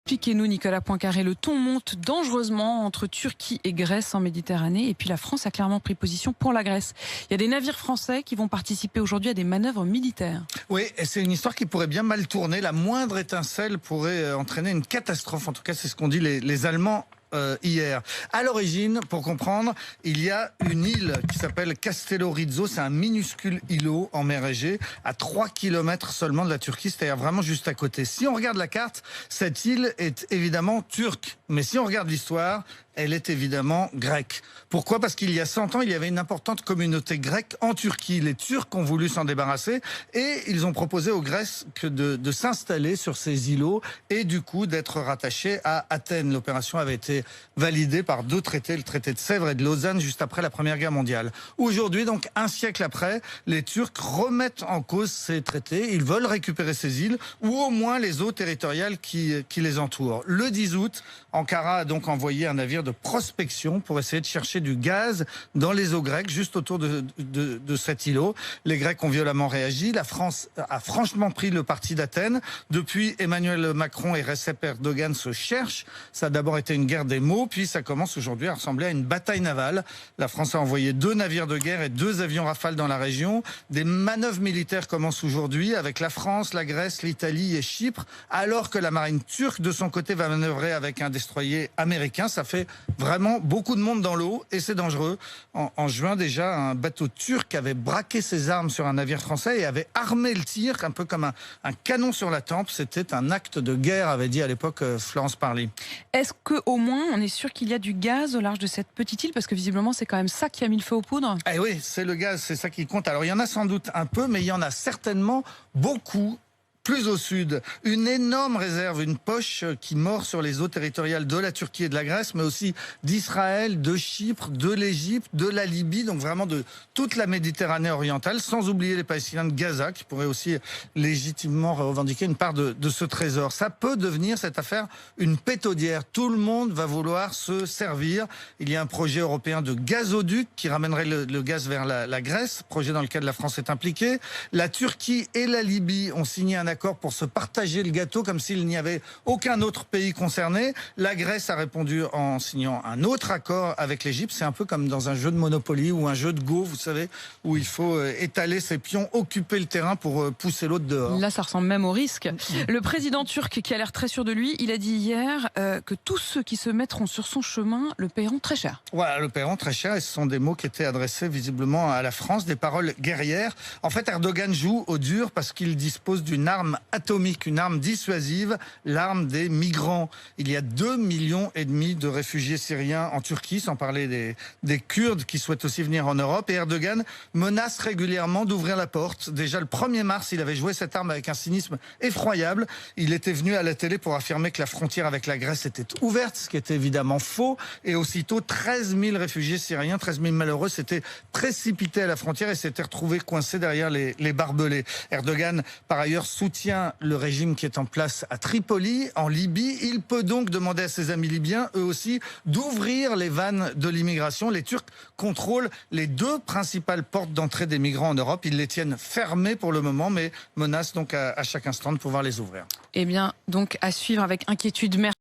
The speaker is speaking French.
Expliquez-nous, Nicolas Poincaré, le ton monte dangereusement entre Turquie et Grèce en Méditerranée. Et puis la France a clairement pris position pour la Grèce. Il y a des navires français qui vont participer aujourd'hui à des manœuvres militaires. Oui, et c'est une histoire qui pourrait bien mal tourner. La moindre étincelle pourrait entraîner une catastrophe. En tout cas, c'est ce qu'ont dit les Allemands hier. À l'origine, pour comprendre, il y a une île qui s'appelle Castello Rizzo. C'est un minuscule îlot en mer Égée, à 3 km seulement de la Turquie, c'est-à-dire vraiment juste à côté. Si on regarde la carte, cette île est évidemment turque. Mais si on regarde l'histoire, elle est évidemment grecque. Pourquoi? Parce qu'il y a 100 ans, il y avait une importante communauté grecque en Turquie. Les Turcs ont voulu s'en débarrasser et ils ont proposé aux Grecs de s'installer sur ces îlots et du coup d'être rattachés à Athènes. L'opération avait été validée par 2 traités, le traité de Sèvres et de Lausanne, juste après la Première Guerre mondiale. Aujourd'hui, donc un siècle après, les Turcs remettent en cause ces traités. Ils veulent récupérer ces îles ou au moins les eaux territoriales qui les entourent. Le 10 août, Ankara a donc envoyé un navire de prospection pour essayer de chercher du gaz dans les eaux grecques, juste autour de cet îlot. Les Grecs ont violemment réagi. La France a franchement pris le parti d'Athènes. Depuis, Emmanuel Macron et Recep Erdogan se cherchent. Ça a d'abord été une guerre des mots, puis ça commence aujourd'hui à ressembler à une bataille navale. La France a envoyé 2 navires de guerre et 2 avions Rafale dans la région. Des manœuvres militaires commencent aujourd'hui avec la France, la Grèce, l'Italie et Chypre, alors que la marine turque, de son côté, va manœuvrer avec un destroyer américain. Ça fait vraiment beaucoup de monde dans l'eau et c'est dangereux. En juin déjà, un bateau turc avait braqué ses armes sur un navire français et avait armé le tir, un peu comme un canon sur la tempe. C'était un acte de guerre, avait dit à l'époque Florence Parly. Est-ce qu'au moins on est sûr qu'il y a du gaz au large de cette petite île? Parce que visiblement c'est quand même ça qui a mis le feu aux poudres. Eh oui, c'est le gaz, c'est ça qui compte. Alors il y en a sans doute un peu, mais il y en a certainement beaucoup. Plus au sud, une énorme réserve, une poche qui mord sur les eaux territoriales de la Turquie et de la Grèce, mais aussi d'Israël, de Chypre, de l'Égypte, de la Libye, donc vraiment de toute la Méditerranée orientale, sans oublier les Palestiniens de Gaza, qui pourraient aussi légitimement revendiquer une part de ce trésor. Ça peut devenir, cette affaire, une pétaudière. Tout le monde va vouloir se servir. Il y a un projet européen de gazoduc qui ramènerait le gaz vers la Grèce, projet dans lequel la France est impliquée. La Turquie et la Libye ont signé un accord pour se partager le gâteau comme s'il n'y avait aucun autre pays concerné. La Grèce a répondu en signant un autre accord avec l'Égypte. C'est un peu comme dans un jeu de Monopoly ou un jeu de Go, vous savez, où il faut étaler ses pions, occuper le terrain pour pousser l'autre dehors. Là, ça ressemble même au risque. Le président turc, qui a l'air très sûr de lui, il a dit hier que tous ceux qui se mettront sur son chemin le paieront très cher. Voilà, le paieront très cher, et ce sont des mots qui étaient adressés visiblement à la France, des paroles guerrières. En fait, Erdogan joue au dur parce qu'il dispose d'une arme atomique, une arme dissuasive, l'arme des migrants. Il y a 2,5 millions de réfugiés syriens en Turquie, sans parler des Kurdes qui souhaitent aussi venir en Europe. Et Erdogan menace régulièrement d'ouvrir la porte. Déjà le 1er mars, il avait joué cette arme avec un cynisme effroyable. Il était venu à la télé pour affirmer que la frontière avec la Grèce était ouverte, ce qui était évidemment faux. Et aussitôt, 13 000 réfugiés syriens, 13 000 malheureux, s'étaient précipités à la frontière et s'étaient retrouvés coincés derrière les barbelés. Erdogan, par ailleurs, soutient le régime qui est en place à Tripoli, en Libye. Il peut donc demander à ses amis libyens, eux aussi, d'ouvrir les vannes de l'immigration. Les Turcs contrôlent les 2 principales portes d'entrée des migrants en Europe. Ils les tiennent fermées pour le moment, mais menacent donc à chaque instant de pouvoir les ouvrir. Eh bien, donc à suivre avec inquiétude. Merci.